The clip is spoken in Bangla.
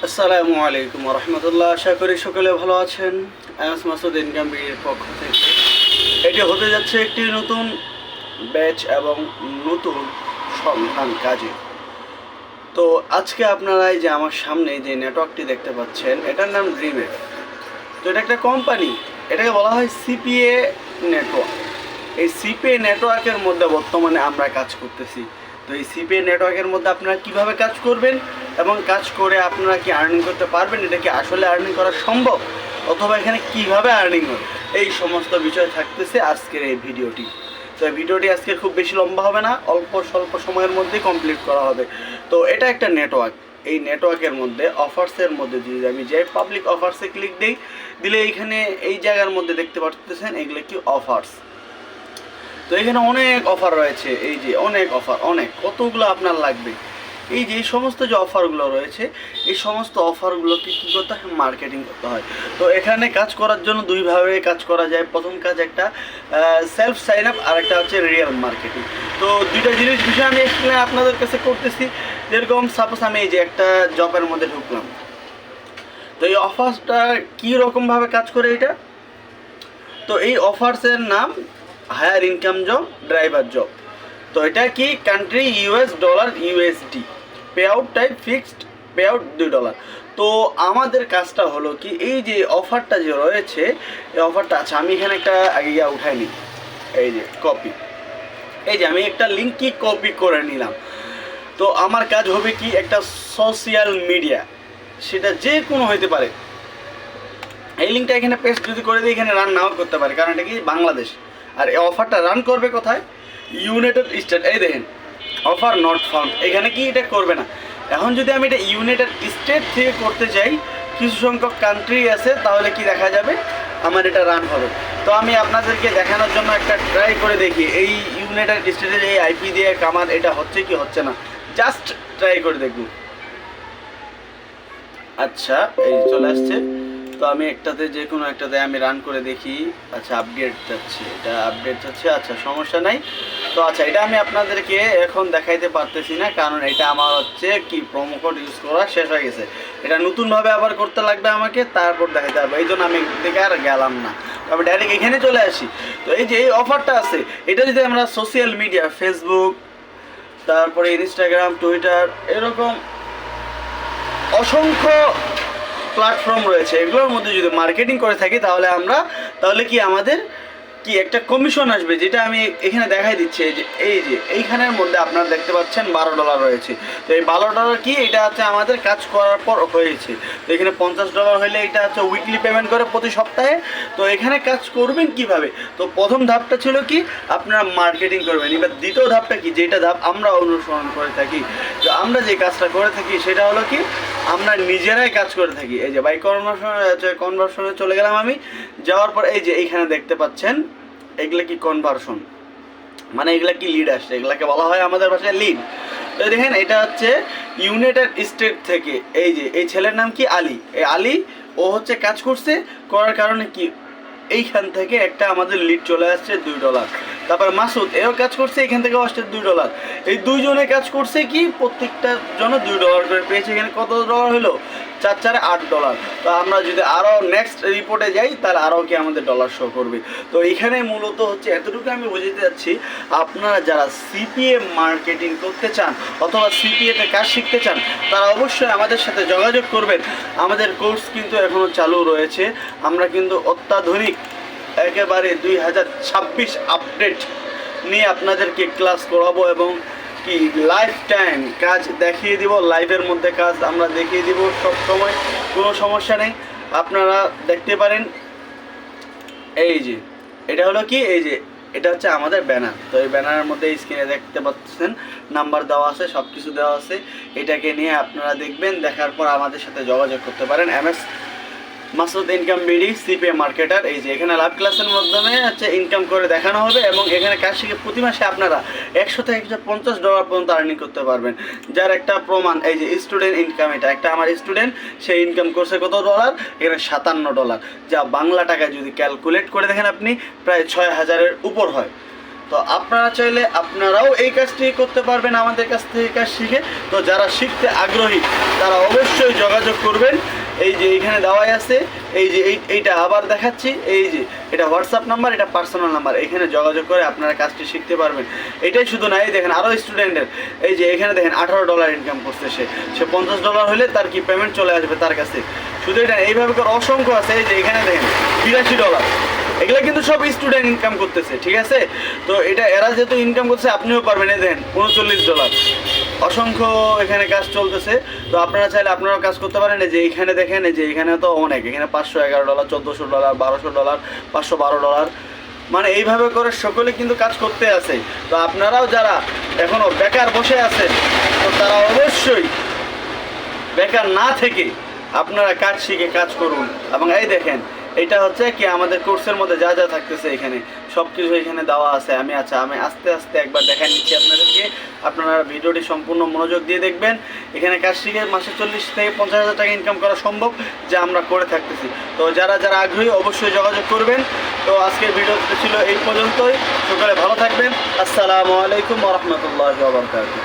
আসসালামু আলাইকুম রহমতুল্লাহ। আশা করি সকলে ভালো আছেন। এমএস মাসুদ ইনকাম বিডির পক্ষ থেকে এটি হতে যাচ্ছে একটি নতুন ব্যাচ এবং নতুন সন্ধান কাজে। তো আজকে আপনারা এই যে আমার সামনে যে নেটওয়ার্কটি দেখতে পাচ্ছেন, এটার নাম ড্রিমের। তো এটা একটা কোম্পানি, এটাকে বলা হয় সিপিএ নেটওয়ার্ক। এই সিপিএ নেটওয়ার্কের মধ্যে বর্তমানে আমরা কাজ করতেছি। তো এই সিপিএ নেটওয়ার্কের মধ্যে আপনারা কিভাবে কাজ করবেন এবং কাজ করে আপনারা কি আর্নিং করতে পারবেন, এটা কি আসলে আর্নিং করা সম্ভব, অথবা এখানে কিভাবে আর্নিং হয়, এই সমস্ত বিষয় থাকতেছে আজকের এই ভিডিওটি। তো এই ভিডিওটি আজকে খুব বেশি লম্বা হবে না, অল্প স্বল্প সময়ের মধ্যেই কমপ্লিট করা হবে। তো এটা একটা নেটওয়ার্ক। এই নেটওয়ার্কের মধ্যে অফার্সের মধ্যে যদি আমি যাই, পাবলিক অফার্সে ক্লিক দিলে এইখানে এই জায়গার মধ্যে দেখতে পাচ্ছেন এগুলো কি অফার্স। তো এখানে অনেক অফার রয়েছে, এই যে অনেক অফার, অনেক কতগুলো আপনার লাগবে। এই যে এই সমস্ত যে অফারগুলো রয়েছে, এই সমস্ত অফারগুলোকে কী করতে হয়, মার্কেটিং করতে হয়। তো এখানে কাজ করার জন্য দুইভাবে কাজ করা যায়। প্রথম কাজ একটা সেলফ সাইন আপ, আর একটা হচ্ছে রিয়েল মার্কেটিং। তো দুইটা জিনিস বিষয়ে আমি এখানে আপনাদের কাছে করতেছি। যেরকম সাপোজ আমি এই যে একটা জবের মধ্যে ঢুকলাম, তো এই অফার্সটা কী রকমভাবে কাজ করে এটা। তো এই অফার্সের নাম higher income job, driver job. তো এটা কি country US dollar USD, pay out type fixed, pay out $2। তো আমাদের কাজটা হলো কি, এই যে অফারটা যে রয়েছে, এই অফারটা আছে, আমি এখানে একটা আগে উঠাই নিই, এই যে কপি, এই যে আমি একটা লিঙ্ক কি কপি করে নিলাম। তো আমার কাজ হবে কি, একটা সোশ্যাল মিডিয়া, সেটা যে কোনো হইতে পারে, এই লিঙ্কটা এখানে পেস্ট যদি করে দিই, এখানে রান নাও করতে পারে, কারণ এটা কি বাংলাদেশ। আর এই অফারটা রান করবে কোথায়, ইউনাইটেড স্টেট। এই দেখেন অফার নট ফাউন্ড, এখানে কি এটা করবে না। এখন যদি আমি এটা ইউনাইটেড স্টেট থেকে করতে চাই, কিছু সংখ্যক কান্ট্রি আছে, তাহলে কি দেখা যাবে, আমার এটা রান হবে। তো আমি আপনাদেরকে দেখানোর জন্য একটা ট্রাই করে দেখি, এই ইউনাইটেড স্টেটের এই আইপি দিয়ে কামার এটা হচ্ছে কি হচ্ছে না, জাস্ট ট্রাই করে দেখব। আচ্ছা, এই চলে আসছে। তো আমি একটাতে, যে কোনো একটাতে আমি রান করে দেখি। আচ্ছা, আপডেট যাচ্ছে, এটা আপডেট যাচ্ছে, আচ্ছা সমস্যা নাই। তো আচ্ছা, এটা আমি আপনাদেরকে এখন দেখাইতে পারতেছি না, কারণ এটা আমার হচ্ছে কি প্রোমো কোড ইউজ করা শেষ হয়ে গেছে। এটা নতুনভাবে আবার করতে লাগবে আমাকে, তারপর দেখাইতে হবে, এই জন্য আমি দিকে আর গেলাম না, তবে ডাইরেক্ট এখানে চলে আসি। তো এই যে এই অফারটা আছে, এটা যদি আমরা সোশ্যাল মিডিয়া, ফেসবুক, তারপরে ইনস্টাগ্রাম, টুইটার, এরকম অসংখ্য প্ল্যাটফর্ম রয়েছে, এগুলোর মধ্যে যদি মার্কেটিং করে থাকি, তাহলে কি আমাদের কি একটা কমিশন আসবে, যেটা আমি এখানে দেখাই দিচ্ছি। এই যে এইখানের মধ্যে আপনারা দেখতে পাচ্ছেন $12 রয়েছে। তো এই $12 কি, এটা হচ্ছে আমাদের কাজ করার পর হয়েছে। তো এখানে $50 হলে এটা হচ্ছে উইকলি পেমেন্ট করে প্রতি সপ্তাহে। তো এখানে কাজ করবেন কিভাবে, তো প্রথম ধাপটা ছিল কি, আপনারা মার্কেটিং করবেন। এবার দ্বিতীয় ধাপটা কি, যেটা ধাপ আমরা অনুসরণ করে থাকি, তো আমরা যে কাজটা করে থাকি সেটা হলো কি, আমরা নিজেরাই কাজ করে থাকি। এই যে বাই কনভার্সনে চলে গেলাম আমি, যাওয়ার পর এই যে এইখানে দেখতে পাচ্ছেন, এগুলা কি কনভার্সন, মানে এগুলা কি লিড আসছে, এগুলাকে বলা হয় আমাদের ভাষায় লিড। তো দেখেন এটা হচ্ছে ইউনাইটেড স্টেট থেকে, এই যে এই ছেলের নাম কি, আলী। এই আলী ও হচ্ছে কাজ করছে, করার কারণে কি এইখান থেকে একটা আমাদের লিড চলে আসছে $2। তারপর মাসুদ এও কাজ করছে, এখান থেকে আসছে $2। এই দুইজনে কাজ করছে কি, প্রত্যেকটার জন্য $2 করে পেয়েছে। এখানে কত ডলার হলো, 4 × 8 $। তো আমরা যদি আরও নেক্সট রিপোর্টে যাই, তাহলে আরও কি আমাদের ডলার শো করবে। তো এখানে মূলত হচ্ছে এতটুকু আমি বুঝতে যাচ্ছি, আপনারা যারা সিপিএ মার্কেটিং করতে চান অথবা সিপিএতে কাজ শিখতে চান, তারা অবশ্যই আমাদের সাথে যোগাযোগ করবেন। আমাদের কোর্স কিন্তু এখনও চালু রয়েছে। আমরা কিন্তু অত্যাধুনিক একেবারে 2026 আপডেট নিয়ে আপনাদেরকে ক্লাস করাবো, এবং কি লাইফ টাইম কাজ দেখিয়ে দিব, লাইভের মধ্যে কাজ আমরা দেখিয়ে দিব সব সময়, কোনো সমস্যা নেই। আপনারা দেখতে পারেন, এই যে এটা হলো কি, এই যে এটা হচ্ছে আমাদের ব্যানার। তো এই ব্যানারের মধ্যে স্ক্রিনে দেখতে পাচ্ছেন নাম্বার দেওয়া আছে, সব কিছু দেওয়া আছে। এটাকে নিয়ে আপনারা দেখবেন, দেখার পর আমাদের সাথে যোগাযোগ করতে পারেন। MS Masud income BD CPA marketer. এই যে এখানে লাইভ ক্লাসের মাধ্যমে হচ্ছে ইনকাম করে দেখানো হবে, এবং এখানে কাজ শিখে প্রতি মাসে আপনারা $100 থেকে $150 পর্যন্ত আর্নিং করতে পারবেন। যার একটা প্রমাণ, এই যে স্টুডেন্ট ইনকাম, এটা একটা আমার স্টুডেন্ট, সে ইনকাম করছে কত ডলার, এখানে $57, যা বাংলা টাকায় যদি ক্যালকুলেট করে দেখেন আপনি, প্রায় 6000-এর উপর হয়। তো আপনারা চাইলে আপনারাও এই কাজটি করতে পারবেন আমাদের কাছ থেকে কাজ শিখে। তো যারা শিখতে আগ্রহী তারা অবশ্যই যোগাযোগ করবেন। এই যে এইখানে দেওয়াই আছে, এই যে এইটা আবার দেখাচ্ছি, এই যে এটা হোয়াটসঅ্যাপ নাম্বার, এটা পার্সোনাল নাম্বার, এখানে যোগাযোগ করে আপনারা কাজটি শিখতে পারবেন। এটাই শুধু না, এই দেখেন আরও স্টুডেন্টের এই যে এখানে দেখেন $18 ইনকাম করছে সে $50 হলে তার কি পেমেন্ট চলে আসবে তার কাছে। শুধু এটা এইভাবে করে অসংখ্য আছে, এই যে এখানে দেখেন $82, এগুলো কিন্তু সব স্টুডেন্ট ইনকাম করতেছে, ঠিক আছে। তো এটা এরা যেহেতু ইনকাম করছে আপনিও পারবেন। এই দেখেন $39, অসংখ্য এখানে কাজ চলতেছে। তো আপনারা চাইলে আপনারাও কাজ করতে পারেন। এই যে এখানে দেখেন, এই যে এখানে তো অনেক, এখানে $511, $1400, $1200, $512, মানে এইভাবে করে সকলে কিন্তু কাজ করতে আছে। তো আপনারাও যারা এখনও বেকার বসে আছেন তো তারা অবশ্যই বেকার না থেকে আপনারা কাজ শিখে কাজ করুন। এবং এই দেখেন এটা হচ্ছে কি আমাদের কোর্সের মধ্যে যা যা থাকতেছে এখানে সব কিছু এখানে দেওয়া আছে। আমি আস্তে আস্তে একবার দেখা নিচ্ছি আপনাদেরকে, আপনারা ভিডিওটি সম্পূর্ণ মনোযোগ দিয়ে দেখবেন। এখানে কাজ শিখে মাসে 40 থেকে 50,000 টাকা ইনকাম করা সম্ভব, যা আমরা করে থাকতেছি। তো যারা যারা আগ্রহী অবশ্যই যোগাযোগ করবেন। তো আজকের ভিডিওতে ছিল এই পর্যন্তই। সকলে ভালো থাকবেন। আসসালামু আলাইকুম ওয়া রাহমাতুল্লাহি ওয়া বারাকাতুহু।